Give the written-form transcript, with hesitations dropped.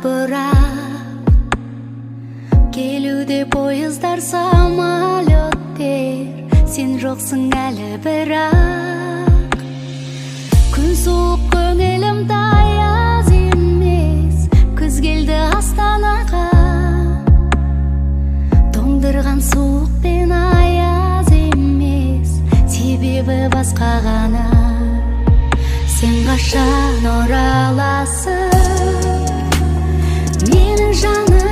бірақ келуде поездар, самолеттер, сен жоқсың әлі бірақ. Күн суық, көңілім таяз емес, күз келді Астанаға. Тоңдырған суық пен аяз емес, себебі басқа ғана. Сен қашан ораласың, менің жаным?